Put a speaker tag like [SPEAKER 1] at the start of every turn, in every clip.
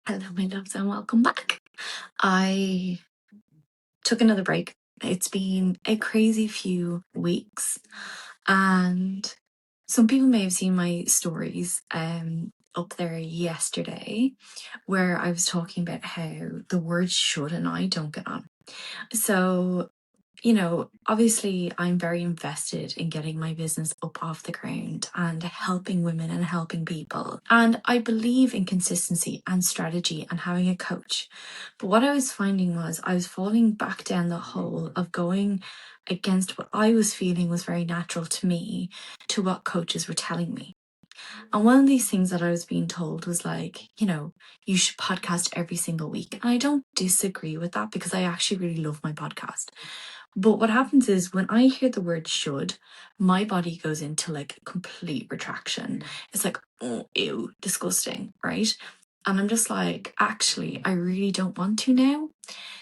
[SPEAKER 1] Hello, my loves, and welcome back. I took another break. It's been a crazy few weeks, and some people may have seen my stories up there yesterday where I was talking about how the word should and I don't get on. So, obviously I'm very invested in getting my business up off the ground and helping women and helping people. And I believe in consistency and strategy and having a coach. But what I was finding was I was falling back down the hole of going against what I was feeling was very natural to me to what coaches were telling me. And one of these things that I was being told was like, you should podcast every single week. And I don't disagree with that because I actually really love my podcast. But what happens is when I hear the word should, my body goes into like complete retraction. It's like, oh, ew, disgusting, right? And I'm just like, actually, I really don't want to now.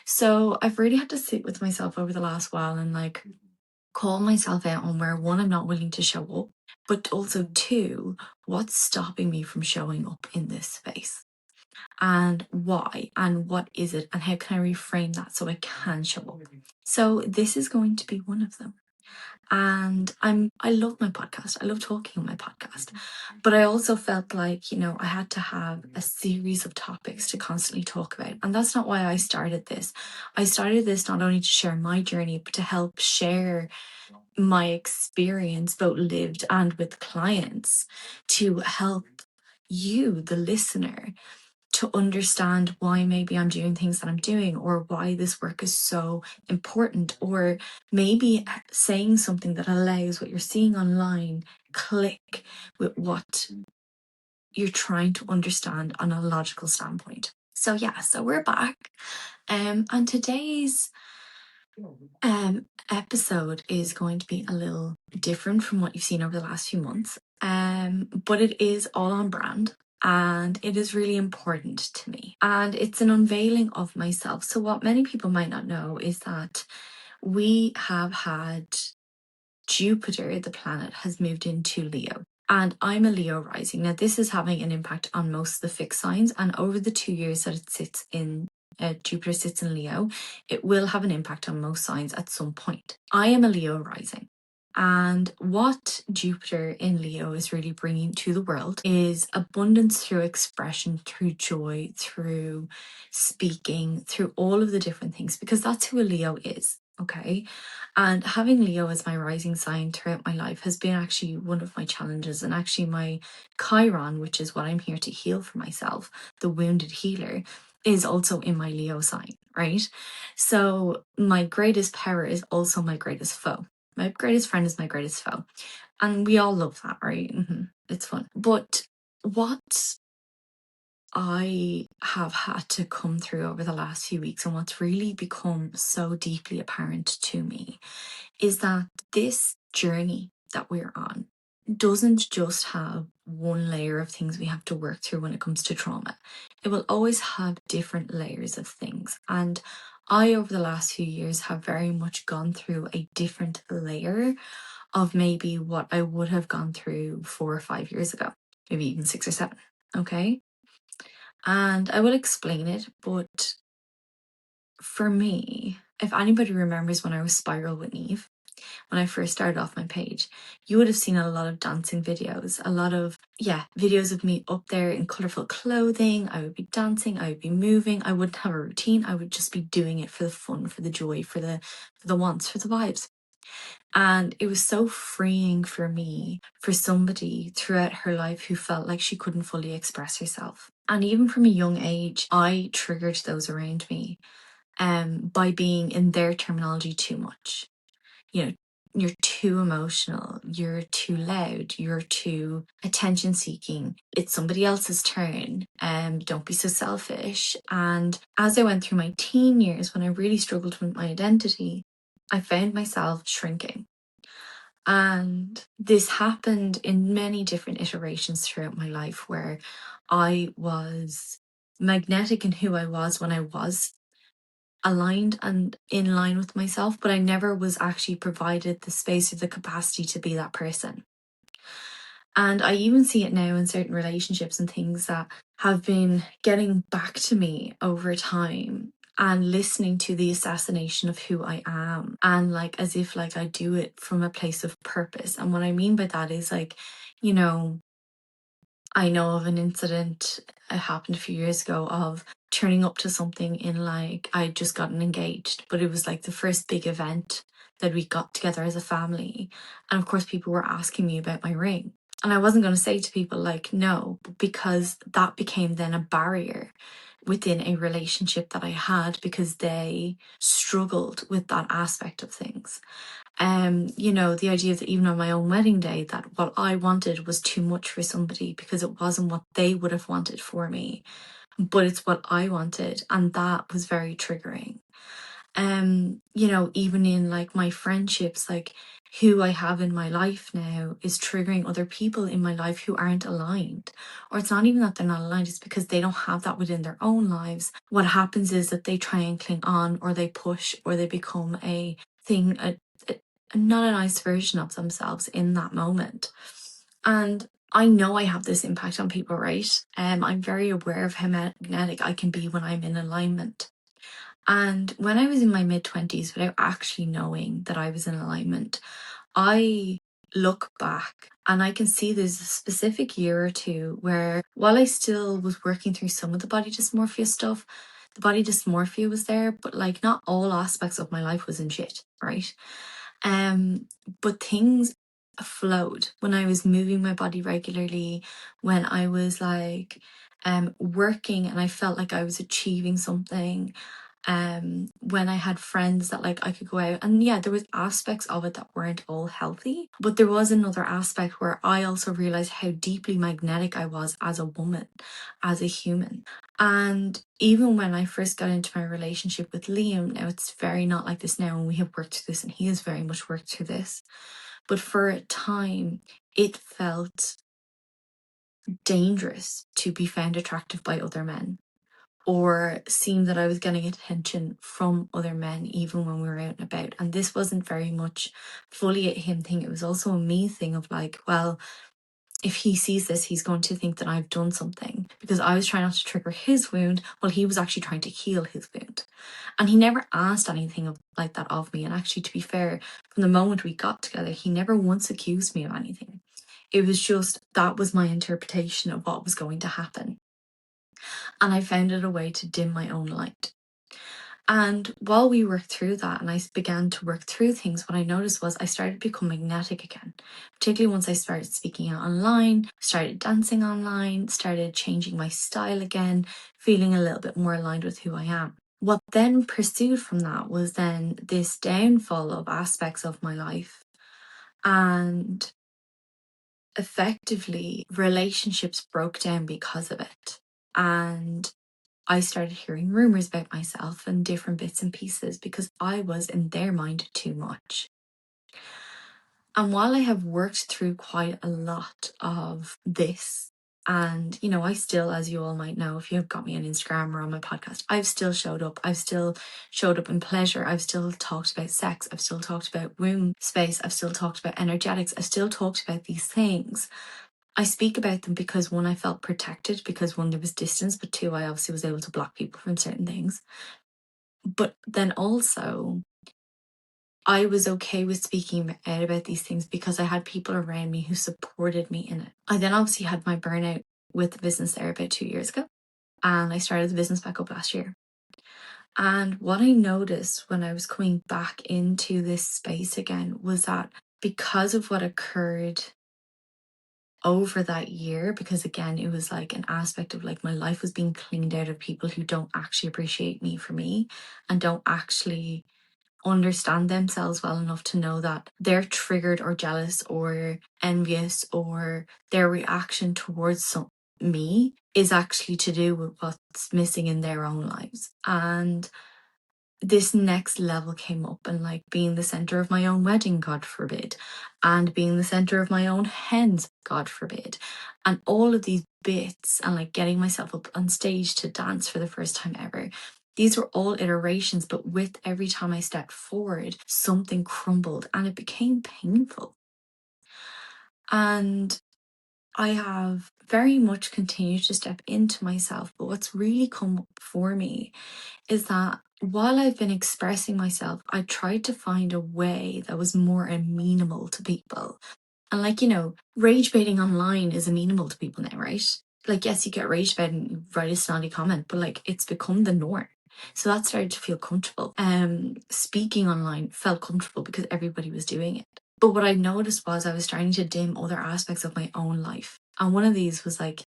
[SPEAKER 1] So I've really had to sit with myself over the last while and like call myself out on where one, I'm not willing to show up, but also two, what's stopping me from showing up in this space? And why? And what is it? And how can I reframe that so I can show up? So this is going to be one of them. And I love my podcast. I love talking on my podcast. But I also felt like, I had to have a series of topics to constantly talk about. And that's not why I started this. I started this not only to share my journey, but to help share my experience, both lived and with clients, to help you, the listener, to understand why maybe I'm doing things that I'm doing, or why this work is so important, or maybe saying something that allows what you're seeing online click with what you're trying to understand on a logical standpoint. So we're back. And today's episode is going to be a little different from what you've seen over the last few months. But it is all on brand. And it is really important to me. And it's an unveiling of myself. So what many people might not know is that we have had Jupiter, the planet, has moved into Leo. And I'm a Leo rising. Now, this is having an impact on most of the fixed signs. And over the 2 years that it sits in, Jupiter sits in Leo, it will have an impact on most signs at some point. I am a Leo rising. And what Jupiter in Leo is really bringing to the world is abundance through expression, through joy, through speaking, through all of the different things, because that's who a Leo is, okay? And having Leo as my rising sign throughout my life has been actually one of my challenges, and actually my Chiron, which is what I'm here to heal for myself, the wounded healer, is also in my Leo sign, right? So my greatest power is also my greatest foe. My greatest friend is my greatest foe. And we all love that, right? It's fun. But what I have had to come through over the last few weeks, and what's really become so deeply apparent to me, is that this journey that we're on doesn't just have one layer of things we have to work through when it comes to trauma. It will always have different layers of things. And I, over the last few years, have very much gone through a different layer of maybe what I would have gone through 4 or 5 years ago, maybe even 6 or 7. Okay. And I will explain it, but for me, if anybody remembers when I was Spiral with Niamh, when I first started off my page, you would have seen a lot of dancing videos, a lot of, videos of me up there in colourful clothing. I would be dancing, I would be moving, I wouldn't have a routine, I would just be doing it for the fun, for the joy, for the wants, for the vibes. And it was so freeing for me, for somebody throughout her life who felt like she couldn't fully express herself. And even from a young age, I triggered those around me by being, in their terminology, too much. You're too emotional, you're too loud, you're too attention seeking, it's somebody else's turn, don't be so selfish. And as I went through my teen years, when I really struggled with my identity, I found myself shrinking. And this happened in many different iterations throughout my life, where I was magnetic in who I was when I was aligned and in line with myself, but I never was actually provided the space or the capacity to be that person. And I even see it now in certain relationships and things that have been getting back to me over time and listening to the assassination of who I am, and like as if like I do it from a place of purpose. And what I mean by that is like, you know, I know of an incident, it happened a few years ago, of turning up to something in like, I'd just gotten engaged, but it was like the first big event that we got together as a family. And of course, people were asking me about my ring. And I wasn't going to say to people like no, because that became then a barrier within a relationship that I had because they struggled with that aspect of things. You know, the idea that even on my own wedding day, that what I wanted was too much for somebody because it wasn't what they would have wanted for me, but it's what I wanted. And that was very triggering. You know, even in like my friendships, like who I have in my life now is triggering other people in my life who aren't aligned. Or it's not even that they're not aligned, it's because they don't have that within their own lives. What happens is that they try and cling on, or they push, or they become a thing, not a nice version of themselves in that moment. And I know I have this impact on people, right? I'm very aware of how magnetic I can be when I'm in alignment. And when I was in my mid-20s, without actually knowing that I was in alignment, I look back and I can see there's a specific year or two where, while I still was working through some of the body dysmorphia stuff, the body dysmorphia was there, but like not all aspects of my life was in shit, right? But things flowed when I was moving my body regularly, when I was like working and I felt like I was achieving something, when I had friends that like I could go out, and yeah, there was aspects of it that weren't all healthy, but there was another aspect where I also realized how deeply magnetic I was as a woman, as a human. And even when I first got into my relationship with Liam, now it's very not like this now, and we have worked through this and he has very much worked through this, but for a time it felt dangerous to be found attractive by other men, or seemed that I was getting attention from other men even when we were out and about. And this wasn't very much fully a him thing, it was also a me thing of like, well, if he sees this, he's going to think that I've done something, because I was trying not to trigger his wound while he was actually trying to heal his wound. And he never asked anything like that of me. And actually, to be fair, from the moment we got together, he never once accused me of anything. It was just that was my interpretation of what was going to happen. And I found it a way to dim my own light. And while we worked through that and I began to work through things, what I noticed was I started to become magnetic again, particularly once I started speaking out online, started dancing online, started changing my style again, feeling a little bit more aligned with who I am. What then pursued from that was then this downfall of aspects of my life, and effectively relationships broke down because of it. And I started hearing rumors about myself and different bits and pieces because I was, in their mind, too much. And while I have worked through quite a lot of this, and you know, I still, as you all might know, if you have got me on Instagram or on my podcast, I've still showed up. I've still showed up in pleasure. I've still talked about sex. I've still talked about womb space. I've still talked about energetics. I've still talked about these things. I speak about them because, one, I felt protected, because one, there was distance, but two, I obviously was able to block people from certain things. But then also, I was okay with speaking out about these things because I had people around me who supported me in it. I then obviously had my burnout with the business there about 2 years ago, and I started the business back up last year. And what I noticed when I was coming back into this space again was that because of what occurred over that year, because again, it was like an aspect of like my life was being cleaned out of people who don't actually appreciate me for me and don't actually understand themselves well enough to know that they're triggered or jealous or envious, or their reaction towards me is actually to do with what's missing in their own lives. And this next level came up, and like being the center of my own wedding, God forbid, and being the center of my own hens, God forbid, and all of these bits, and like getting myself up on stage to dance for the first time ever. These were all iterations, but with every time I stepped forward, something crumbled and it became painful. And I have very much continued to step into myself. But what's really come up for me is that while I've been expressing myself, I tried to find a way that was more amenable to people. And like, rage baiting online is amenable to people now, right? Like, yes, you get rage bait and you write a snotty comment, but like it's become the norm. So that started to feel comfortable. Speaking online felt comfortable because everybody was doing it. But what I noticed was I was starting to dim other aspects of my own life. And one of these was like,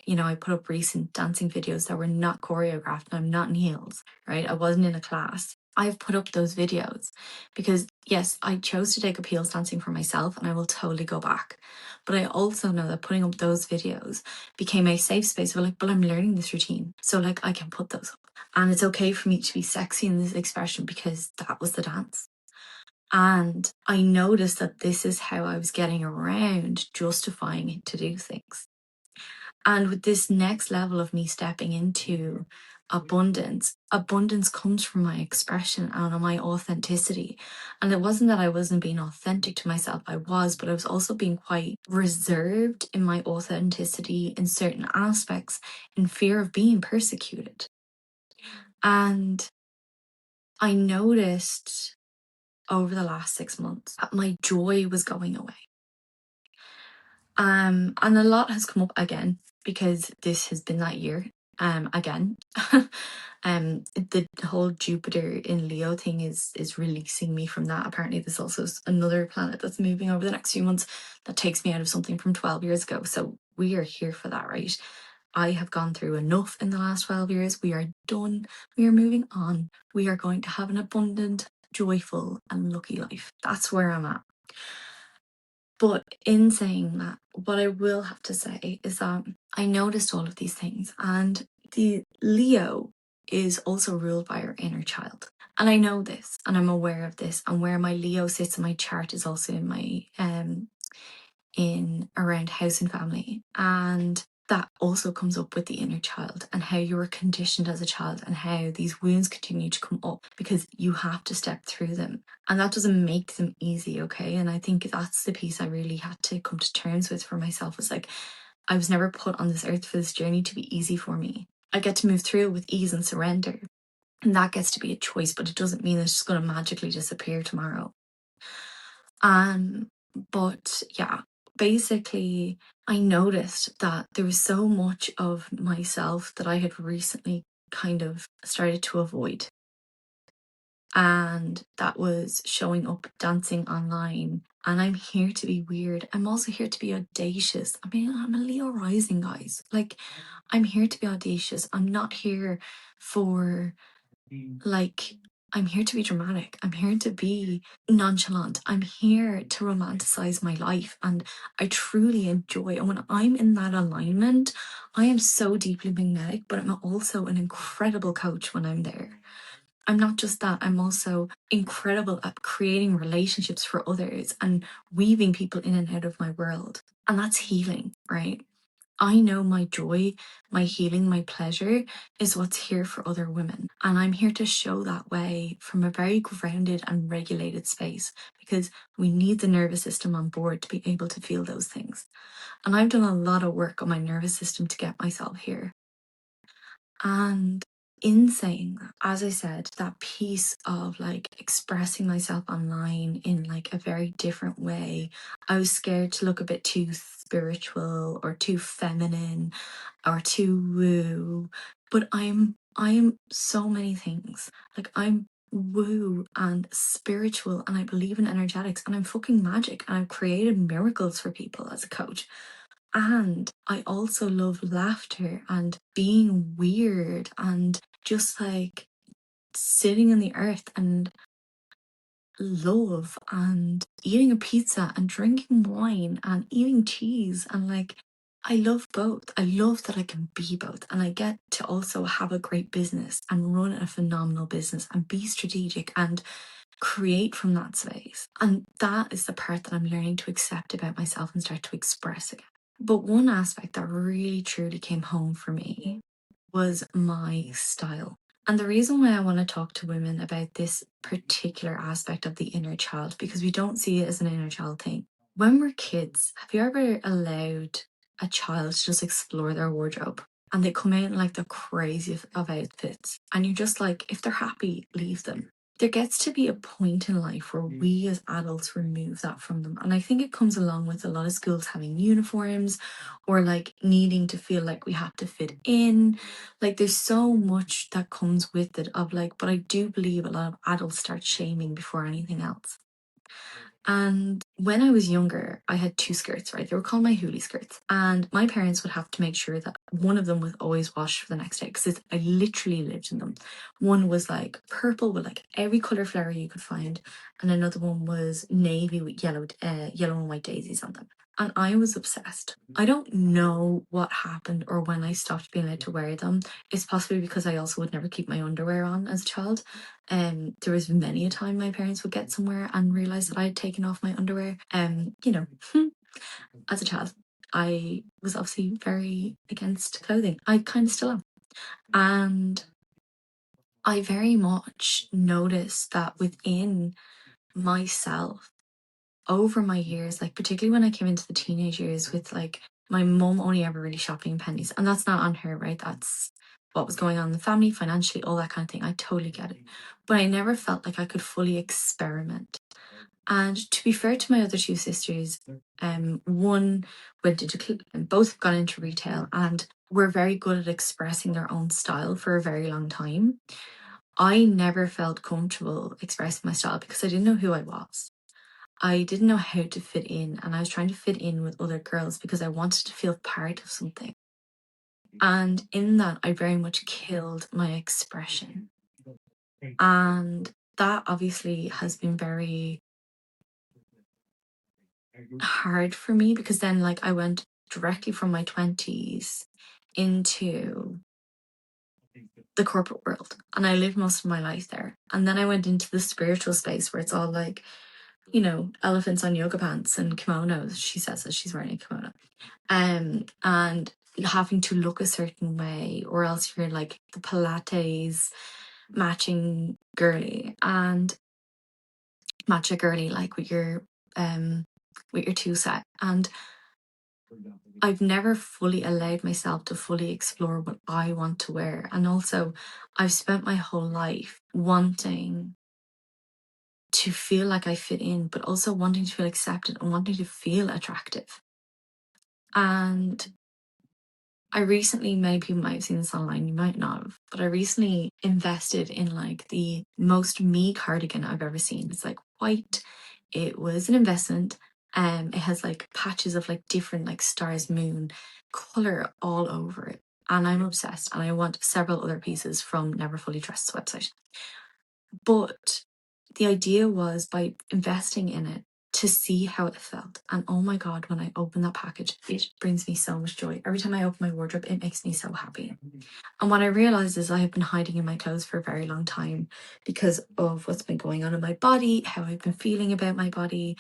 [SPEAKER 1] I put up recent dancing videos that were not choreographed and I'm not in heels, right? I wasn't in a class. I've put up those videos because, yes, I chose to take up heels dancing for myself and I will totally go back. But I also know that putting up those videos became a safe space of like, but I'm learning this routine. So like I can put those up. And it's okay for me to be sexy in this expression because that was the dance. And I noticed that this is how I was getting around justifying it to do things. And with this next level of me stepping into abundance comes from my expression and my authenticity. And it wasn't that I wasn't being authentic to myself, I was, but I was also being quite reserved in my authenticity in certain aspects in fear of being persecuted. And I noticed over the last 6 months that my joy was going away. And a lot has come up again because this has been that year. Again. The whole Jupiter in Leo thing is releasing me from that. Apparently there's also another planet that's moving over the next few months that takes me out of something from 12 years ago. So we are here for that, right? I have gone through enough in the last 12 years. We are done. We are moving on. We are going to have an abundant, joyful, and lucky life. That's where I'm at. But in saying that, what I will have to say is that I noticed all of these things, and the Leo is also ruled by our inner child. And I know this, and I'm aware of this, and where my Leo sits in my chart is also in my in around house and family. And that also comes up with the inner child and how you were conditioned as a child and how these wounds continue to come up because you have to step through them. And that doesn't make them easy, okay? And I think that's the piece I really had to come to terms with for myself. Was like, I was never put on this earth for this journey to be easy for me. I get to move through it with ease and surrender. And that gets to be a choice, but it doesn't mean it's just going to magically disappear tomorrow. But yeah, basically, I noticed that there was so much of myself that I had recently kind of started to avoid. And that was showing up dancing online. And I'm here to be weird. I'm also here to be audacious. I mean, I'm a Leo rising, guys. Like, I'm here to be audacious. I'm not here for, like, I'm here to be dramatic. I'm here to be nonchalant. I'm here to romanticize my life. And I truly enjoy. And when I'm in that alignment, I am so deeply magnetic, but I'm also an incredible coach when I'm there. I'm not just that, I'm also incredible at creating relationships for others and weaving people in and out of my world. And that's healing, right? I know my joy, my healing, my pleasure is what's here for other women. And I'm here to show that way from a very grounded and regulated space because we need the nervous system on board to be able to feel those things. And I've done a lot of work on my nervous system to get myself here. And in saying that, as I said, that piece of like expressing myself online in like a very different way, I was scared to look a bit too spiritual or too feminine or too woo. But I'm so many things. Like I'm woo and spiritual and I believe in energetics and I'm fucking magic and I've created miracles for people as a coach. And I also love laughter and being weird and just like sitting in the earth and love and eating a pizza and drinking wine and eating cheese. And like, I love both. I love that I can be both. And I get to also have a great business and run a phenomenal business and be strategic and create from that space. And that is the part that I'm learning to accept about myself and start to express again. But one aspect that really truly came home for me was my style. And the reason why I want to talk to women about this particular aspect of the inner child, because we don't see it as an inner child thing. When we're kids, have you ever allowed a child to just explore their wardrobe. And they come in like the craziest of outfits. And you're just like, if they're happy, leave them. There gets to be a point in life where we as adults remove that from them. And I think it comes along with a lot of schools having uniforms or like needing to feel like we have to fit in. Like there's so much that comes with it of like, but I do believe a lot of adults start shaming before anything else. And when I was younger, I had two skirts, right? They were called my hoolie skirts. And my parents would have to make sure that one of them was always washed for the next day because I literally lived in them. One was like purple with like every colour flower you could find. And another one was navy with yellow and white daisies on them. And I was obsessed. I don't know what happened or when I stopped being allowed to wear them. It's possibly because I also would never keep my underwear on as a child. There was many a time my parents would get somewhere and realize that I had taken off my underwear. As a child, I was obviously very against clothing. I kind of still am. And I very much noticed that within myself over my years, like particularly when I came into the teenage years with like my mum only ever really shopping in pennies. And that's not on her, right? That's what was going on in the family, financially, all that kind of thing. I totally get it. But I never felt like I could fully experiment. And to be fair to my other two sisters, one went into both have gone into retail and were very good at expressing their own style for a very long time. I never felt comfortable expressing my style because I didn't know who I was. I didn't know how to fit in, and I was trying to fit in with other girls because I wanted to feel part of something. And in that, I very much killed my expression. And that obviously has been very hard for me because then, like, I went directly from my 20s into the corporate world and I lived most of my life there. And then I went into the spiritual space where it's all like, elephants on yoga pants and kimonos. She says that she's wearing a kimono. And having to look a certain way, or else you're like the Pilates matching girly and matcha girly, like with your two set. And I've never fully allowed myself to fully explore what I want to wear. And also, I've spent my whole life wanting to feel like I fit in, but also wanting to feel accepted and wanting to feel attractive. And I recently, many people might have seen this online, you might not have, but I recently invested in like the most me cardigan I've ever seen. It's like white. It was an investment. It has like patches of like different like stars, moon, color all over it. And I'm obsessed and I want several other pieces from Never Fully Dressed's website. But the idea was by investing in it to see how it felt. And oh my God, when I open that package, it brings me so much joy. Every time I open my wardrobe, it makes me so happy. And what I realized is I have been hiding in my clothes for a very long time because of what's been going on in my body, how I've been feeling about my body.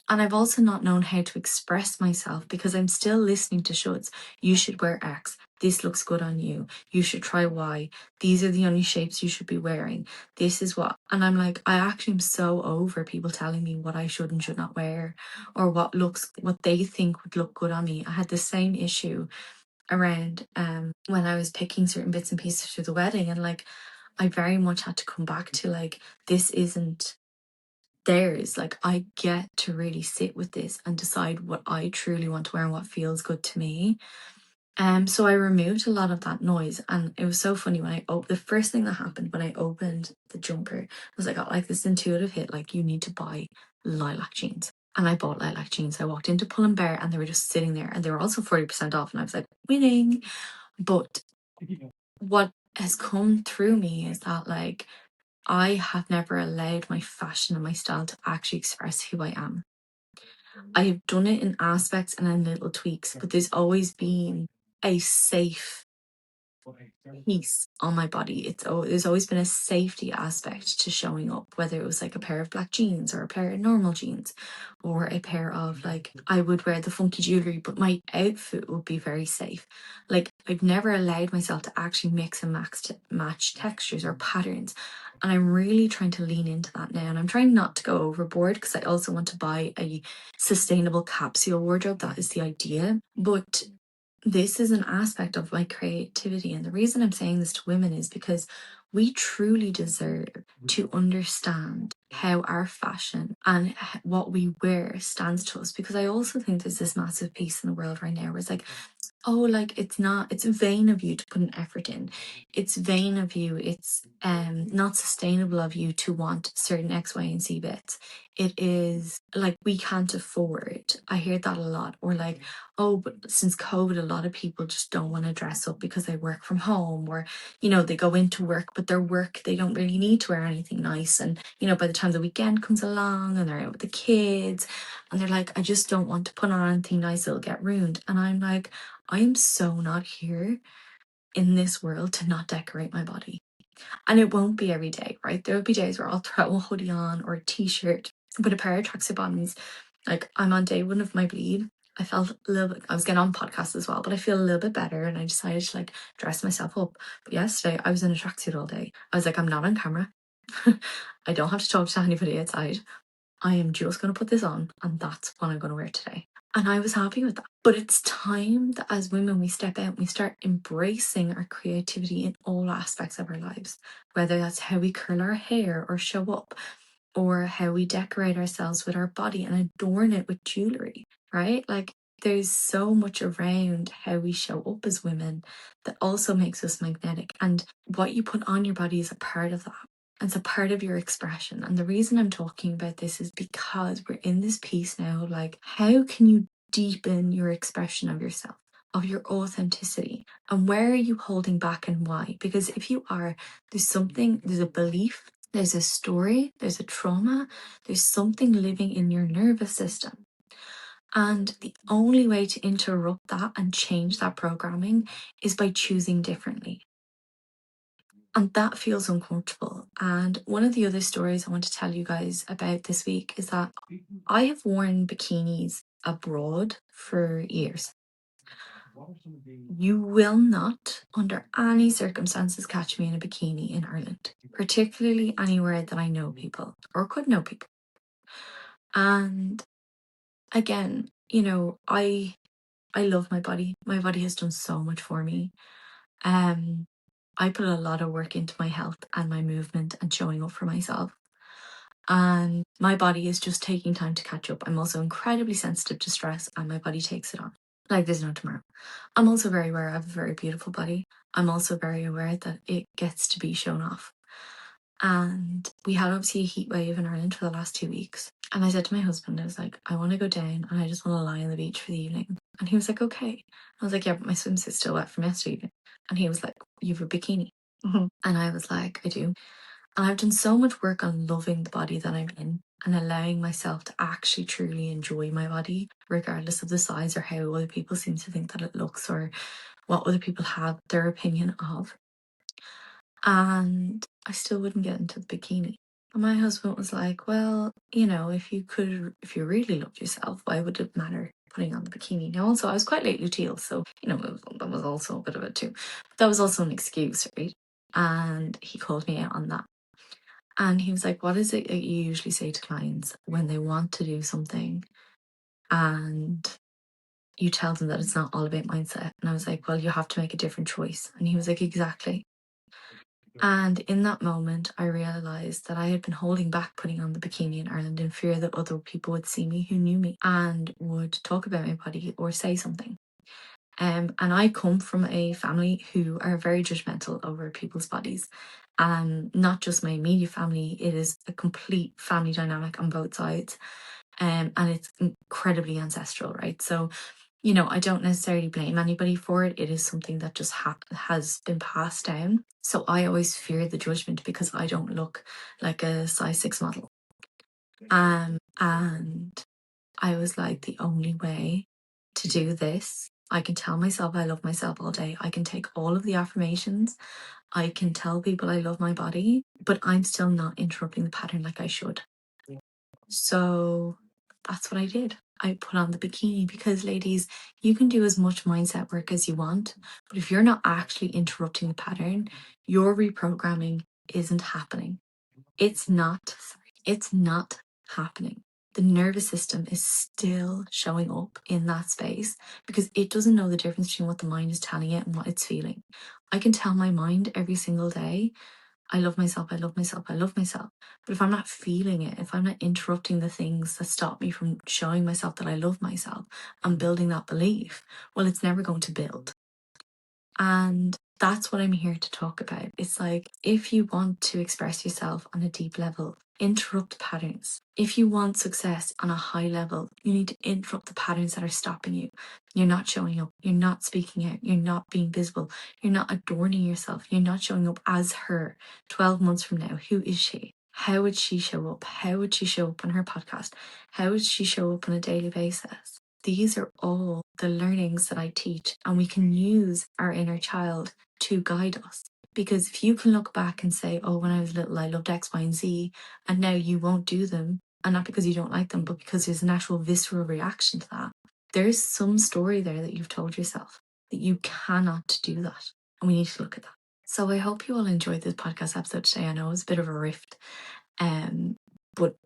[SPEAKER 1] And I've also not known how to express myself because I'm still listening to shoulds. You should wear X. This looks good on you. You should try Y. These are the only shapes you should be wearing. This is what. And I'm like, I actually am so over people telling me what I should and should not wear or what they think would look good on me. I had the same issue around when I was picking certain bits and pieces for the wedding. And like, I very much had to come back to like, this isn't theirs. Like I get to really sit with this and decide what I truly want to wear and what feels good to me. So I removed a lot of that noise, and it was so funny when the first thing that happened when I opened the jumper was I got like this intuitive hit, like you need to buy lilac jeans. And I bought lilac jeans. I walked into Pull and Bear and they were just sitting there and they were also 40% off and I was like, winning. But what has come through me is that like I have never allowed my fashion and my style to actually express who I am. I have done it in aspects and in little tweaks, but there's always been a safe piece on my body. There's always been a safety aspect to showing up, whether it was like a pair of black jeans or a pair of normal jeans or a pair of like, I would wear the funky jewelry, but my outfit would be very safe. Like I've never allowed myself to actually mix and match textures or patterns. And I'm really trying to lean into that now. And I'm trying not to go overboard because I also want to buy a sustainable capsule wardrobe. That is the idea. But this is an aspect of my creativity. And the reason I'm saying this to women is because we truly deserve to understand how our fashion and what we wear stands to us. Because I also think there's this massive piece in the world right now where it's like, oh, like it's vain of you to put an effort in. It's vain of you. It's not sustainable of you to want certain X, Y, and Z bits. It is like we can't afford. I hear that a lot. Or like, oh, but since COVID, a lot of people just don't want to dress up because they work from home, or, you know, they go into work, but their work, they don't really need to wear anything nice. And, you know, by the time the weekend comes along and they're out with the kids and they're like, I just don't want to put on anything nice, it'll get ruined. And I'm like, I am so not here in this world to not decorate my body. And it won't be every day, right? There will be days where I'll throw a hoodie on or a t-shirt with a pair of tracksuit bottoms. Like, I'm on day 1 of my bleed. I felt a little bit, I was getting on podcasts as well, but I feel a little bit better and I decided to like dress myself up. But yesterday I was in a tracksuit all day. I was like, I'm not on camera. I don't have to talk to anybody outside. I am just going to put this on and that's what I'm going to wear today. And I was happy with that. But it's time that as women, we step out and we start embracing our creativity in all aspects of our lives, whether that's how we curl our hair or show up, or how we decorate ourselves with our body and adorn it with jewelry, right? Like, there's so much around how we show up as women that also makes us magnetic. And what you put on your body is a part of that. It's a part of your expression. And the reason I'm talking about this is because we're in this piece now, like, how can you deepen your expression of yourself, of your authenticity? And where are you holding back and why? Because if you are, there's a belief, there's a story, there's a trauma, there's something living in your nervous system. And the only way to interrupt that and change that programming is by choosing differently. And that feels uncomfortable. And one of the other stories I want to tell you guys about this week is that I have worn bikinis abroad for years. You will not, under any circumstances, catch me in a bikini in Ireland, particularly anywhere that I know people or could know people. And again, you know, I love my body. My body has done so much for me. I put a lot of work into my health and my movement and showing up for myself. And my body is just taking time to catch up. I'm also incredibly sensitive to stress and my body takes it on. Like there's no tomorrow. I'm also very aware I have a very beautiful body. I'm also very aware that it gets to be shown off. And we had obviously a heat wave in Ireland for the last 2 weeks. And I said to my husband, I was like, I want to go down and I just want to lie on the beach for the evening. And he was like, okay. I was like, yeah, but my swimsuit's still wet from yesterday evening. And he was like, you have a bikini. And I was like, I do. And I've done so much work on loving the body that I'm in and allowing myself to actually truly enjoy my body, regardless of the size or how other people seem to think that it looks or what other people have their opinion of. And I still wouldn't get into the bikini. And my husband was like, well, you know, if you really loved yourself, why would it matter putting on the bikini? Now, also, I was quite late luteal, so, you know, that was also a bit of it too. But that was also an excuse, right? And he called me out on that. And he was like, what is it that you usually say to clients when they want to do something and you tell them that it's not all about mindset? And I was like, well, you have to make a different choice. And he was like, exactly. And in that moment, I realized that I had been holding back putting on the bikini in Ireland in fear that other people would see me who knew me and would talk about my body or say something. And I come from a family who are very judgmental over people's bodies. Not just my immediate family, it is a complete family dynamic on both sides. And it's incredibly ancestral, right? So, you know, I don't necessarily blame anybody for it. It is something that just has been passed down. So I always fear the judgment because I don't look like a size 6 model. And I was like, the only way to do this, I can tell myself I love myself all day. I can take all of the affirmations. I can tell people I love my body, but I'm still not interrupting the pattern like I should. So that's what I did. I put on the bikini because, ladies, you can do as much mindset work as you want, but if you're not actually interrupting the pattern, your reprogramming isn't happening. It's not happening. the nervous system is still showing up in that space because it doesn't know the difference between what the mind is telling it and what it's feeling. I can tell my mind every single day, I love myself, I love myself, I love myself. But if I'm not feeling it, if I'm not interrupting the things that stop me from showing myself that I love myself and building that belief, well, it's never going to build. And that's what I'm here to talk about. It's like, if you want to express yourself on a deep level, interrupt patterns. If you want success on a high level, you need to interrupt the patterns that are stopping you. You're not showing up. You're not speaking out. You're not being visible. You're not adorning yourself. You're not showing up as her 12 months from now. Who is she? How would she show up? How would she show up on her podcast? How would she show up on a daily basis? These are all the learnings that I teach, and we can use our inner child to guide us. Because if you can look back and say, oh, when I was little, I loved X, Y, and Z, and now you won't do them, and not because you don't like them, but because there's an actual visceral reaction to that, there's some story there that you've told yourself that you cannot do that. And we need to look at that. So I hope you all enjoyed this podcast episode today. I know it was a bit of a rift, but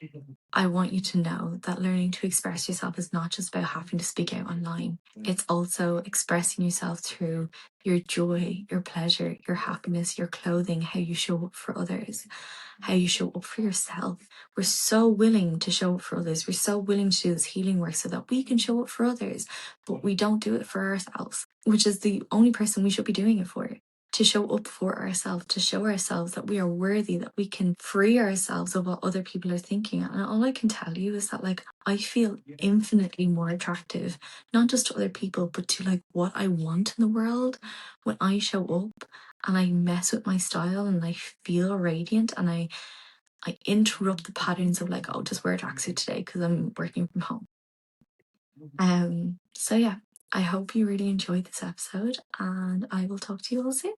[SPEAKER 1] I want you to know that learning to express yourself is not just about having to speak out online. It's also expressing yourself through your joy, your pleasure, your happiness, your clothing, how you show up for others, how you show up for yourself. We're so willing to show up for others. We're so willing to do this healing work so that we can show up for others, but we don't do it for ourselves, which is the only person we should be doing it for. To show up for ourselves, to show ourselves that we are worthy, that we can free ourselves of what other people are thinking. And all I can tell you is that, like, I feel infinitely more attractive, not just to other people, but to like what I want in the world when I show up and I mess with my style and I feel radiant and I interrupt the patterns of like, oh, just wear a tracksuit today because I'm working from home. So yeah, I hope you really enjoyed this episode, and I will talk to you all soon.